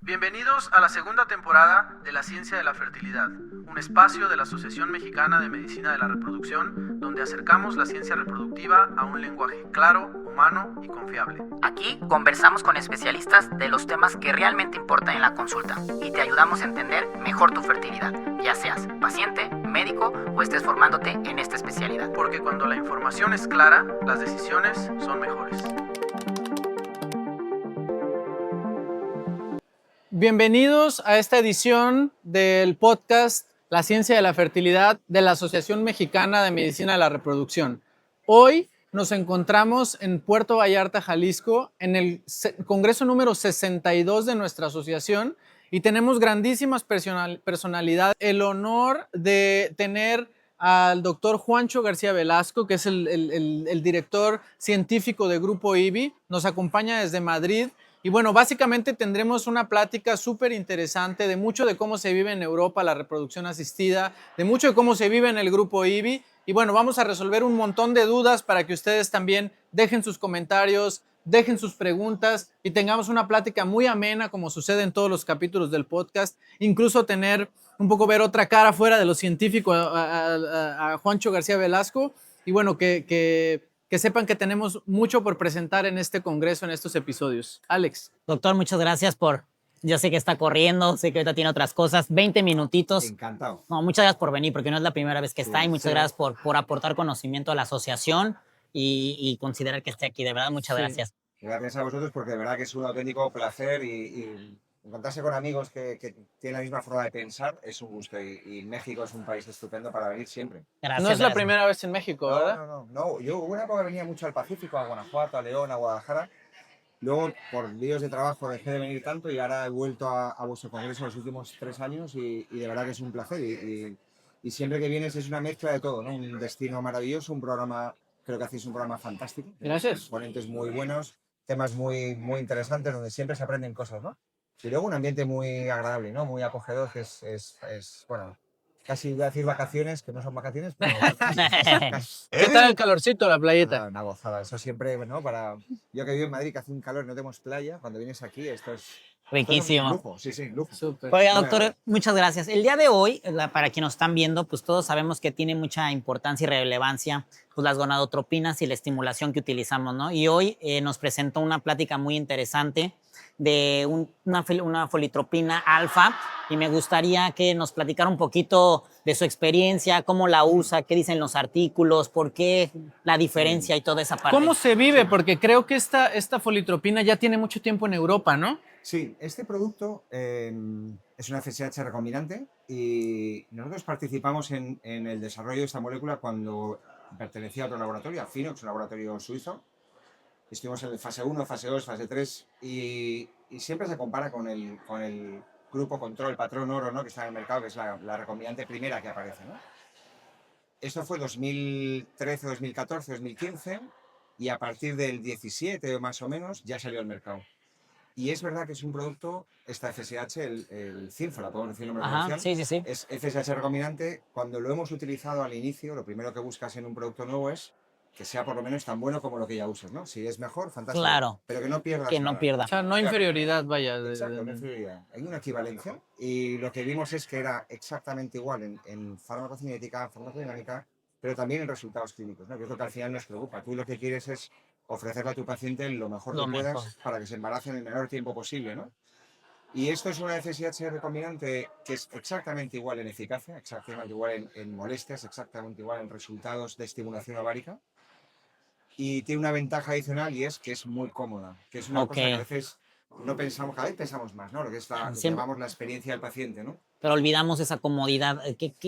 Bienvenidos a la segunda temporada de La Ciencia de la Fertilidad, un espacio de la Asociación Mexicana de Medicina de la Reproducción, donde acercamos la ciencia reproductiva a un lenguaje claro, humano y confiable. Aquí conversamos con especialistas de los temas que realmente importan en la consulta y te ayudamos a entender mejor tu fertilidad, ya seas paciente, médico o estés formándote en esta especialidad. Porque cuando la información es clara, las decisiones son mejores. Bienvenidos a esta edición del podcast La Ciencia de la Fertilidad de la Asociación Mexicana de Medicina de la Reproducción. Hoy nos encontramos en Puerto Vallarta, Jalisco, en el congreso número 62 de nuestra asociación y tenemos grandísimas personalidades. El honor de tener al doctor Juancho García Velasco, que es el director científico de Grupo IBI, nos acompaña desde Madrid. Y bueno, básicamente tendremos una plática súper interesante de mucho de cómo se vive en Europa la reproducción asistida, de mucho de cómo se vive en el grupo IBI. Y bueno, vamos a resolver un montón de dudas para que ustedes también dejen sus comentarios, dejen sus preguntas y tengamos una plática muy amena, como sucede en todos los capítulos del podcast. Incluso tener un poco, ver otra cara fuera de lo científico a Juancho García Velasco. Y bueno, que sepan que tenemos mucho por presentar en este congreso, en estos episodios. Alex. Doctor, muchas gracias por... Yo sé que está corriendo, sé que ahorita tiene otras cosas. 20 minutitos. Encantado. No, muchas gracias por venir, porque no es la primera vez que está. Y muchas gracias por aportar conocimiento a la asociación y considerar que esté aquí. De verdad, muchas gracias. Gracias a vosotros, porque de verdad que es un auténtico placer y encontrarse con amigos que tienen la misma forma de pensar es un gusto. Y México es un país estupendo para venir siempre. Gracias, No es la gracias. primera vez en México, ¿verdad? No. Yo hubo una época que venía mucho al Pacífico, a Guanajuato, a León, a Guadalajara. Luego, por líos de trabajo, dejé de venir tanto y ahora he vuelto a vuestro congreso los últimos 3 años y de verdad que es un placer. Y siempre que vienes es una mezcla de todo, ¿no? Un destino maravilloso, un programa, creo que hacéis un programa fantástico. Gracias. Ponentes muy buenos, temas muy, muy interesantes donde siempre se aprenden cosas, ¿no? Y luego un ambiente muy agradable, ¿no? Muy acogedor, que bueno, casi voy a decir vacaciones, que no son vacaciones, pero... ¿Qué tal el calorcito, la playeta? Una gozada, eso siempre, ¿no? Yo que vivo en Madrid, que hace un calor, no tenemos playa, cuando vienes aquí, esto es... Riquísimo. Lujo, sí, lujo. Súper. Oiga, doctor, muchas gracias. El día de hoy, para quienes nos están viendo, pues todos sabemos que tiene mucha importancia y relevancia pues las gonadotropinas y la estimulación que utilizamos, ¿no? Y hoy nos presentó una plática muy interesante de una folitropina alfa y me gustaría que nos platicara un poquito de su experiencia, cómo la usa, qué dicen los artículos, por qué la diferencia y toda esa parte. ¿Cómo se vive? Porque creo que esta folitropina ya tiene mucho tiempo en Europa, ¿no? Sí, este producto es una FSH recombinante y nosotros participamos en el desarrollo de esta molécula cuando pertenecía a otro laboratorio, a Phenox, un laboratorio suizo. Estuvimos en fase 1, fase 2, fase 3 y siempre se compara con el grupo control, patrón oro, ¿no? Que está en el mercado, que es la recombinante primera que aparece, ¿no? Esto fue 2013, 2014, 2015 y a partir del 17 más o menos ya salió al mercado. Y es verdad que es un producto, esta FSH, el Cinfola, podemos decir el nombre comercial. Sí. Es FSH recombinante. Cuando lo hemos utilizado al inicio, lo primero que buscas en un producto nuevo es que sea por lo menos tan bueno como lo que ya usas, ¿no? Si es mejor, fantástico. Claro. Pero que no pierdas Que no nada. pierda. O sea, no hay inferioridad, vaya. Exacto, no hay inferioridad. Hay una equivalencia y lo que vimos es que era exactamente igual en farmacocinética, farmacodinámica, pero también en resultados clínicos, ¿no? Que es lo que al final nos preocupa. Tú lo que quieres es ofrecerle a tu paciente lo mejor que puedas para que se embarace en el menor tiempo posible, ¿no? Y esto es una FSH recombinante que es exactamente igual en eficacia, exactamente igual en molestias, exactamente igual en resultados de estimulación ovárica. Y tiene una ventaja adicional y es que es muy cómoda, que es una cosa que a veces no pensamos, cada vez pensamos más, ¿no? Lo que es lo que llamamos la experiencia del paciente, ¿no? Pero olvidamos esa comodidad.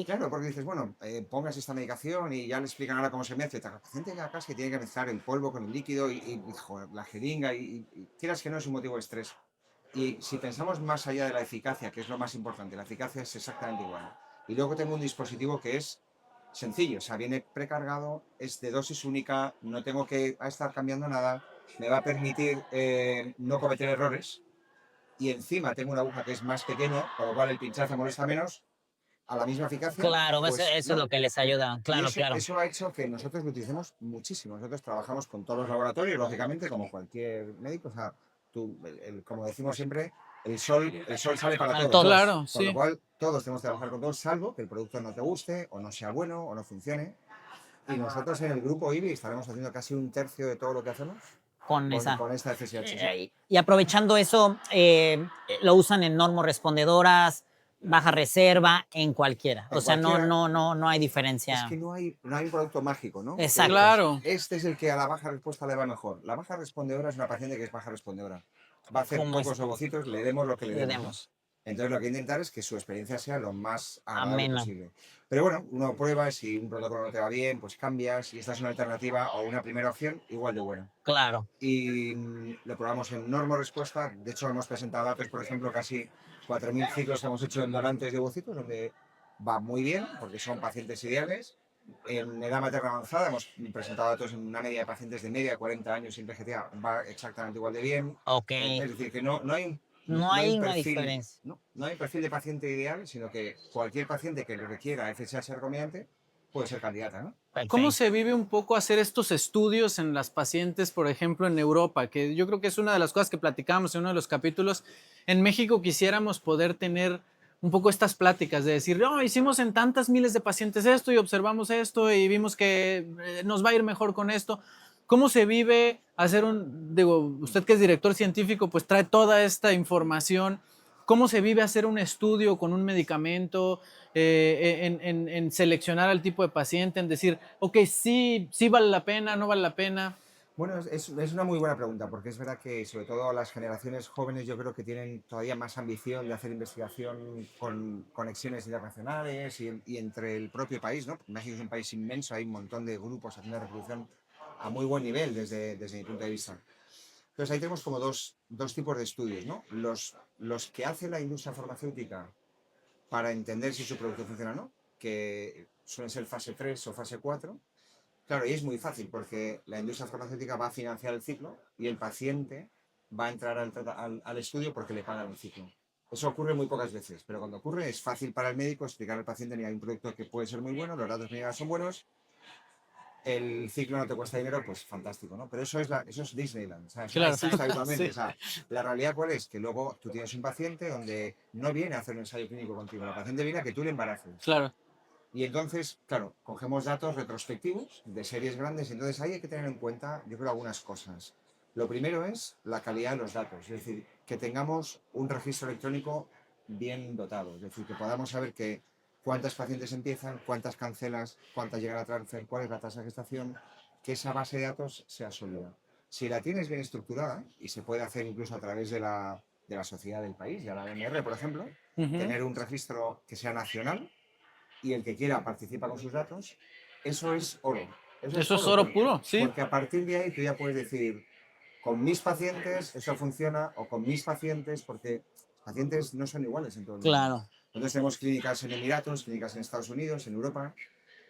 Claro, porque dices, bueno, pongas esta medicación y ya le explican ahora cómo se mezcla. El paciente ya casi que tiene que mezclar el polvo con el líquido y joder, la jeringa y quieras que no es un motivo de estrés. Y si pensamos más allá de la eficacia, que es lo más importante, la eficacia es exactamente igual. Y luego tengo un dispositivo que es sencillo, o sea, viene precargado, es de dosis única, no tengo que estar cambiando nada, me va a permitir no cometer errores. Y encima tengo una aguja que es más pequeña, con lo cual el pinchazo molesta menos, a la misma eficacia. Claro, pues, eso es lo que les ayuda. Claro, claro. Eso ha hecho que nosotros lo utilicemos muchísimo. Nosotros trabajamos con todos los laboratorios, lógicamente, como cualquier médico. O sea, tú, como decimos siempre, el sol sale para Para todos. todos. Claro, Con sí. lo cual, todos tenemos que trabajar con todos, salvo que el producto no te guste, o no sea bueno, o no funcione. Y nosotros en el grupo IBI estaremos haciendo casi un tercio de todo lo que hacemos Con esa. con esta FSH. Sí. Y aprovechando eso, lo usan en normorespondedoras, baja reserva, en cualquiera. En O sea, cualquiera. no hay Es diferencia. que no hay un producto mágico, ¿no? Exacto. Claro. Este es el que a la baja respuesta le va mejor. La baja respondedora es una paciente que es baja respondedora. Va a hacer Como pocos ese. ovocitos, le demos lo que le Le demos, ¿no? demos. Entonces lo que hay que intentar es que su experiencia sea lo más agradable Amena. posible. Pero bueno, uno prueba y si un protocolo no te va bien, pues cambias y esta es una alternativa o una primera opción igual de buena. Claro. Y lo probamos en normo-respuesta. De hecho, hemos presentado datos, por ejemplo, casi 4.000 ciclos que hemos hecho en donantes de ovocitos, donde va muy bien, porque son pacientes ideales. En edad materna avanzada hemos presentado datos en una media de pacientes de media de 40 años sin PGTA, va exactamente igual de bien. Ok. Es decir, que no hay un No hay un una perfil, diferencia. no hay un perfil de paciente ideal, sino que cualquier paciente que requiera FSH recombinante puede ser candidata, ¿no? ¿Cómo Perfecto. se vive un poco hacer estos estudios en las pacientes, por ejemplo, en Europa? Que yo creo que es una de las cosas que platicábamos en uno de los capítulos. En México quisiéramos poder tener un poco estas pláticas de decir, no, hicimos en tantas miles de pacientes esto y observamos esto y vimos que nos va a ir mejor con esto. ¿Cómo se vive hacer usted que es director científico, pues trae toda esta información? ¿Cómo se vive hacer un estudio con un medicamento, en seleccionar al tipo de paciente, en decir, ok, sí vale la pena, no vale la pena? Bueno, es una muy buena pregunta, porque es verdad que sobre todo las generaciones jóvenes yo creo que tienen todavía más ambición de hacer investigación con conexiones internacionales y entre el propio país, ¿no? México es un país inmenso, hay un montón de grupos haciendo reproducción a muy buen nivel desde mi punto de vista. Entonces ahí tenemos como dos tipos de estudios, ¿no? Los que hace la industria farmacéutica para entender si su producto funciona o no, que suelen ser fase 3 o fase 4. Claro, y es muy fácil porque la industria farmacéutica va a financiar el ciclo y el paciente va a entrar al estudio porque le pagan el ciclo. Eso ocurre muy pocas veces, pero cuando ocurre es fácil para el médico explicar al paciente que hay un producto que puede ser muy bueno, los datos clínicos son buenos, el ciclo no te cuesta dinero, pues fantástico, ¿no? Pero eso es Disneyland, o sea, eso no Claro. existe habitualmente. Sí. O sea, la realidad cuál es, que luego tú tienes un paciente donde no viene a hacer un ensayo clínico contigo, el paciente viene a que tú le embaraces. Claro. Y entonces, claro, cogemos datos retrospectivos de series grandes y entonces ahí hay que tener en cuenta, yo creo, algunas cosas. Lo primero es la calidad de los datos, es decir, que tengamos un registro electrónico bien dotado, es decir, que podamos saber que cuántas pacientes empiezan, cuántas cancelas, cuántas llegan a transfer, cuál es la tasa de gestación, que esa base de datos sea sólida. Si la tienes bien estructurada, y se puede hacer incluso a través de la sociedad del país, de la BMR, por ejemplo, tener un registro que sea nacional, y el que quiera participa con sus datos, eso es oro. Eso es oro puro, sí. Porque a partir de ahí tú ya puedes decir, con mis pacientes eso funciona, o con mis pacientes, porque los pacientes no son iguales en todo el mundo. Claro. Entonces tenemos clínicas en Emiratos, clínicas en Estados Unidos, en Europa,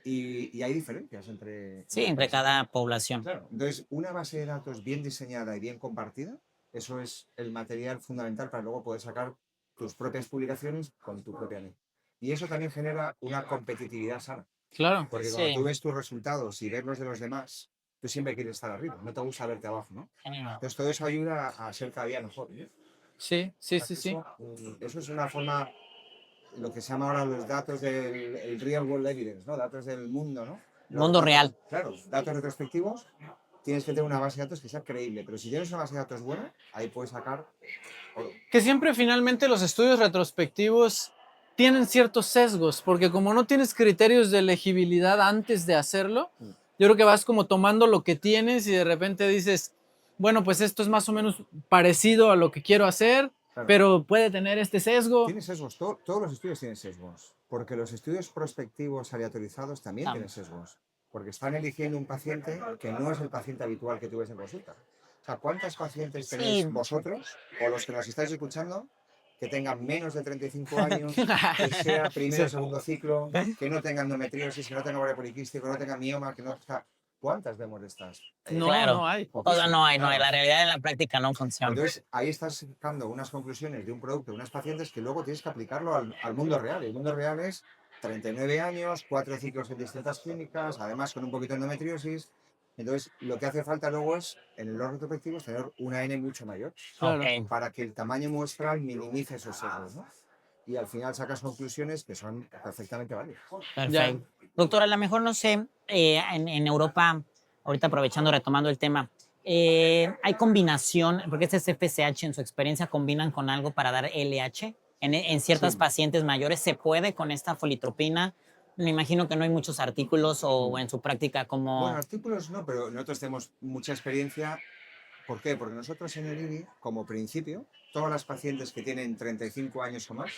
y hay diferencias entre... Sí, entre cada población. Claro. Entonces, una base de datos bien diseñada y bien compartida, eso es el material fundamental para luego poder sacar tus propias publicaciones con tu propia ley. Y eso también genera una competitividad sana. Claro. Porque cuando tú ves tus resultados y ves los de los demás, tú siempre quieres estar arriba, no te gusta verte abajo, ¿no? Entonces todo eso ayuda a ser cada día mejor. Sí. Eso es una forma, lo que se llama ahora los datos del el real world evidence, ¿no? Datos del mundo, ¿no? Mundo real. Claro, datos retrospectivos, tienes que tener una base de datos que sea creíble, pero si tienes una base de datos buena, ahí puedes sacar oro. Que siempre finalmente los estudios retrospectivos tienen ciertos sesgos, porque como no tienes criterios de elegibilidad antes de hacerlo, yo creo que vas como tomando lo que tienes y de repente dices, bueno, pues esto es más o menos parecido a lo que quiero hacer, Claro. pero puede tener este sesgo. Tiene sesgos, todos los estudios tienen sesgos, porque los estudios prospectivos aleatorizados también tienen sesgos, porque están eligiendo un paciente que no es el paciente habitual que tú ves en consulta. O sea, ¿cuántos pacientes tenéis vosotros, o los que nos estáis escuchando, que tengan menos de 35 años, que sea primero o segundo ciclo, que no tengan endometriosis, que no tengan ovario poliquístico, que no tengan mioma, que no... O sea, ¿cuántas vemos de estas? No, Claro. no hay. O sea, no hay. Claro. La realidad en la práctica no funciona. Entonces, ahí estás sacando unas conclusiones de un producto de unas pacientes que luego tienes que aplicarlo al mundo real. El mundo real es 39 años, 4 ciclos en distintas clínicas, además con un poquito de endometriosis. Entonces, lo que hace falta luego es, en el orden retrospectivo, es tener una N mucho mayor Claro. Ok, para que el tamaño muestral minimice esos sesgos, ¿no? Y al final sacas conclusiones que son perfectamente válidas. Ya. perfecto. Doctora, a lo mejor no sé, en Europa, ahorita aprovechando, retomando el tema, ¿hay combinación, porque este es FSH, en su experiencia combinan con algo para dar LH? En ciertas Sí. pacientes mayores, ¿se puede con esta folitropina? Me imagino que no hay muchos artículos o en su práctica Bueno, como... artículos no, pero nosotros tenemos mucha experiencia. ¿Por qué? Porque nosotros en el IBI, como principio, todas las pacientes que tienen 35 años o más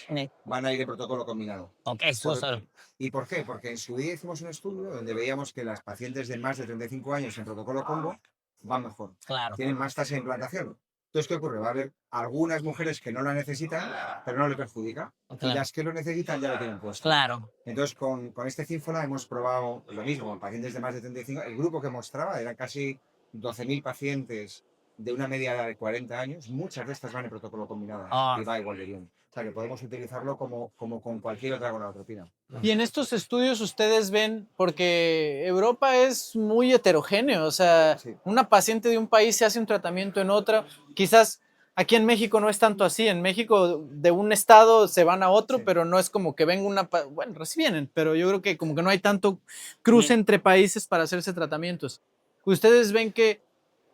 van a ir de protocolo combinado. Ok, eso Por- ¿Y por qué? Porque en su día hicimos un estudio donde veíamos que las pacientes de más de 35 años en protocolo combo van mejor, claro, tienen más tasa de implantación. Entonces, ¿qué ocurre? Va a haber algunas mujeres que no la necesitan, pero no le perjudica, y claro, las que lo necesitan ya lo tienen puesto. claro. Entonces, con este Cínfola hemos probado lo mismo en pacientes de más de 35. El grupo que mostraba eran casi 12.000 pacientes de una media de 40 años. Muchas de estas van en protocolo combinado Ah, y va igual de bien. O sea, que podemos utilizarlo como con cualquier otra gonadotropina. Y en estos estudios ustedes ven, porque Europa es muy heterogéneo, o sea, Sí. una paciente de un país se hace un tratamiento en otra, quizás aquí en México no es tanto así, en México de un estado se van a otro, Sí. pero no es como que venga bueno, sí vienen, pero yo creo que como que no hay tanto cruce entre países para hacerse tratamientos. Ustedes ven que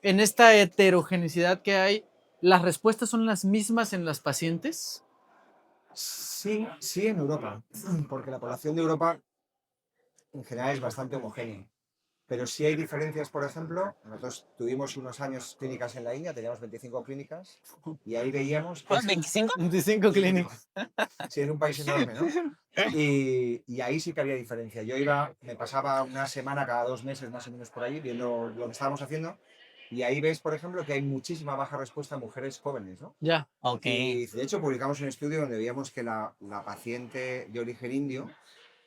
en esta heterogeneidad que hay, las respuestas son las mismas en las pacientes. Sí, sí en Europa, porque la población de Europa en general es bastante homogénea. Pero sí hay diferencias, por ejemplo, nosotros tuvimos unos años clínicas en la India, teníamos 25 clínicas, y ahí veíamos que... ¿25? 25 clínicas. Sí, es un país enorme, ¿no? Y ahí sí que había diferencia. Yo me pasaba una semana cada 2 meses más o menos por ahí viendo lo que estábamos haciendo, y ahí ves, por ejemplo, que hay muchísima baja respuesta a mujeres jóvenes, ¿no? Ya. Ok, Y de hecho publicamos un estudio donde veíamos que la paciente de origen indio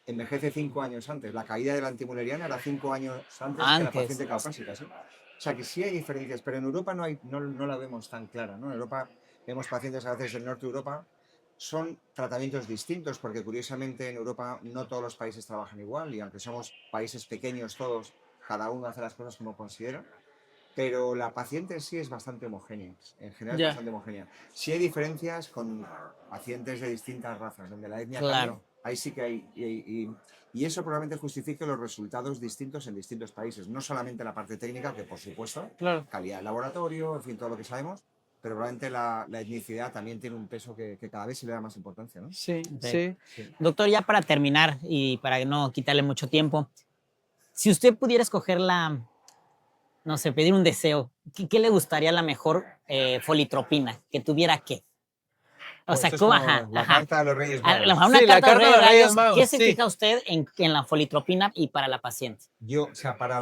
envejece 5 años antes. La caída de la antimuleriana era 5 años antes que la antes. paciente caucásica, ¿sí? O sea que sí hay diferencias, pero en Europa no la vemos tan clara, ¿no? En Europa vemos pacientes a veces del norte de Europa, son tratamientos distintos porque curiosamente en Europa no todos los países trabajan igual y aunque somos países pequeños todos, cada uno hace las cosas como considera. Pero la paciente en sí es bastante homogénea, en general es Ya. bastante homogénea. Sí hay diferencias con pacientes de distintas razas, donde la etnia cambia, Claro. ahí sí que hay, y eso probablemente justifique los resultados distintos en distintos países, no solamente la parte técnica, que por supuesto, Claro. calidad de laboratorio, en fin, todo lo que sabemos, pero probablemente la etnicidad también tiene un peso que cada vez se le da más importancia, ¿no? Sí, Sí. sí. Sí. Doctor, ya para terminar y para no quitarle mucho tiempo, si usted pudiera escoger no sé, pedir un deseo, ¿qué le gustaría la mejor folitropina? ¿Que tuviera qué? O Pues sea, esto es ¿cómo? como Ajá, la ajá. carta de los Reyes A lo Magos. mejor una Sí, la carta de los carta de Reyes los Reyes Magos, ¿qué Magos, se sí. fija usted en la folitropina y para la paciente? Yo, o sea, para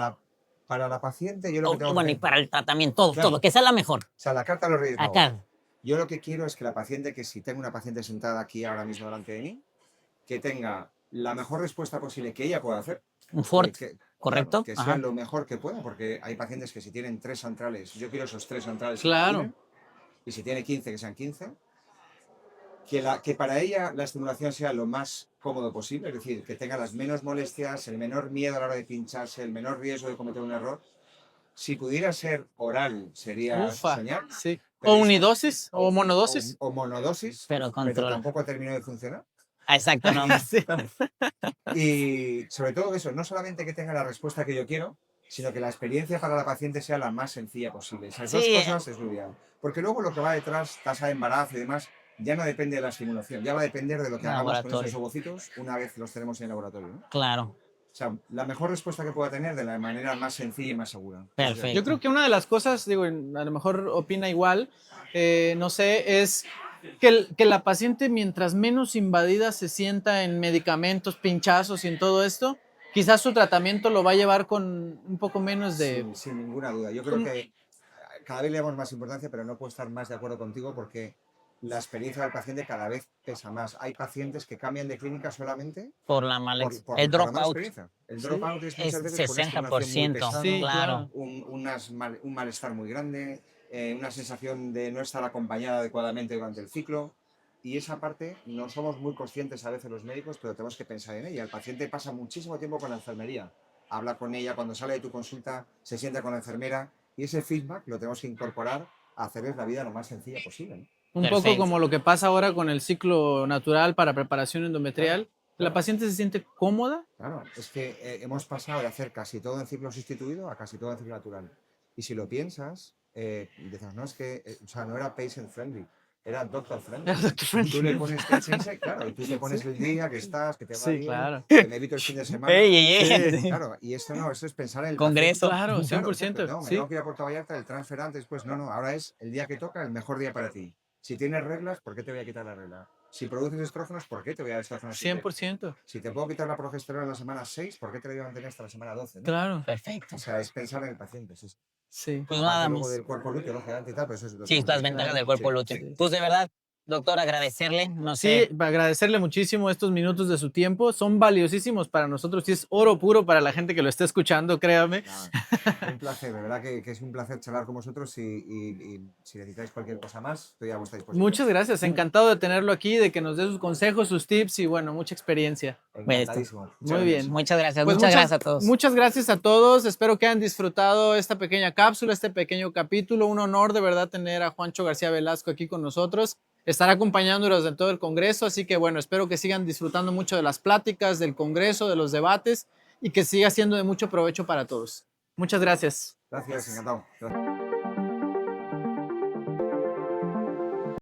la paciente, yo lo que tengo que Bueno, y hacer, para el tratamiento, todo, claro, todo, que sea la mejor. o sea, la carta de los Reyes Magos. Acá, Yo lo que quiero es que la paciente, que si tengo una paciente sentada aquí ahora mismo delante de mí, que tenga la mejor respuesta posible que ella pueda hacer, un Ford, claro, ¿correcto? que sea Ajá. lo mejor que pueda, porque hay pacientes que si tienen 3 antrales, yo quiero esos 3 antrales que Claro. estimulen, y si tiene 15, que sean 15, que para ella la estimulación sea lo más cómodo posible, es decir, que tenga las menos molestias, el menor miedo a la hora de pincharse, el menor riesgo de cometer un error. Si pudiera ser oral, sería Ufa. soñar, Sí. O pero unidosis o monodosis. o monodosis, Pero pero control. tampoco terminó de funcionar. Ah, exacto, no. Sí. Y sobre todo eso, no solamente que tenga la respuesta que yo quiero, sino que la experiencia para la paciente sea la más sencilla posible. Esas dos Sí, cosas es lo ideal. Porque luego lo que va detrás, tasa de embarazo y demás, ya no depende de la estimulación, ya va a depender de lo que hagamos con esos laboratorio. ovocitos una vez los tenemos en el laboratorio, ¿no? Claro, O sea, la mejor respuesta que pueda tener de la manera más sencilla y más segura. Ese es el Yo perfecto. creo que una de las cosas, digo, a lo mejor opina igual, no sé, es que la paciente mientras menos invadida se sienta en medicamentos, pinchazos y en todo esto, quizás su tratamiento lo va a llevar con un poco menos de... sin ninguna duda. Yo creo que cada vez le damos más importancia, pero no puedo estar más de acuerdo contigo porque la experiencia del paciente cada vez pesa más. Hay pacientes que cambian de clínica solamente Por la mala, por, por, el por la mala dropout experiencia. El Sí. dropout es es muchas veces por una estimulación muy 60%. pesada, Sí, Claro, claro. un malestar muy grande, una sensación de no estar acompañada adecuadamente durante el ciclo. Y esa parte no somos muy conscientes a veces los médicos, pero tenemos que pensar en ella. El paciente pasa muchísimo tiempo con la enfermería habla con ella, cuando sale de tu consulta, se sienta con la enfermera y ese feedback lo tenemos que incorporar a hacerles la vida lo más sencilla posible, ¿no? Un poco Perfecto. como lo que pasa ahora con el ciclo natural para preparación endometrial. La paciente se siente cómoda. Claro, es que hemos pasado de hacer casi todo en ciclo sustituido a casi todo en ciclo natural. Y si lo piensas, dices, no, es que o sea, no era patient friendly, era doctor friendly. Era doctor friendly. Tú le pones KHS, claro, y tú te pones el día que estás, que te va Sí, bien, claro. que me evito el fin de semana. Ey. Claro, y esto no, esto es pensar en el Congreso. Claro, paciente. 100%. No, me Sí. tengo que ir a Puerto Vallarta, el transfer antes, pues no, ahora es el día que toca, el mejor día para ti. Si tienes reglas, ¿por qué te voy a quitar la regla? Si produces estrógenos, ¿por qué te voy a dar estrógenos? 100%. Si te puedo quitar la progesterona en la semana 6, ¿por qué te la voy a mantener hasta la semana 12? ¿no? Claro. Perfecto. O sea, es pensar en el paciente. Sí. Pues Aparte nada luego más. del cuerpo lúteo, lógicamente y tal, pero eso es lo Sí, que las ventajas del cuerpo lúteo. Pues de verdad, doctor, agradecerle, no Sí, sé. agradecerle muchísimo estos minutos de su tiempo. Son valiosísimos para nosotros y es oro puro para la gente que lo está escuchando, créame. Nada, un placer, de verdad que es un placer charlar con vosotros y si necesitáis cualquier cosa más, estoy a vuestra disposición. Muchas gracias, encantado de tenerlo aquí, de que nos dé sus consejos, sus tips y bueno, mucha experiencia. Encantadísimo. Muchas Muy gracias. bien. Muchas gracias, Pues muchas gracias a todos. Muchas gracias a todos. Espero que hayan disfrutado esta pequeña cápsula, este pequeño capítulo. Un honor de verdad tener a Juancho García Velasco aquí con nosotros. Estará acompañándonos en todo el Congreso, así que bueno, espero que sigan disfrutando mucho de las pláticas, del Congreso, de los debates y que siga siendo de mucho provecho para todos. Muchas gracias. Gracias, encantado. Gracias.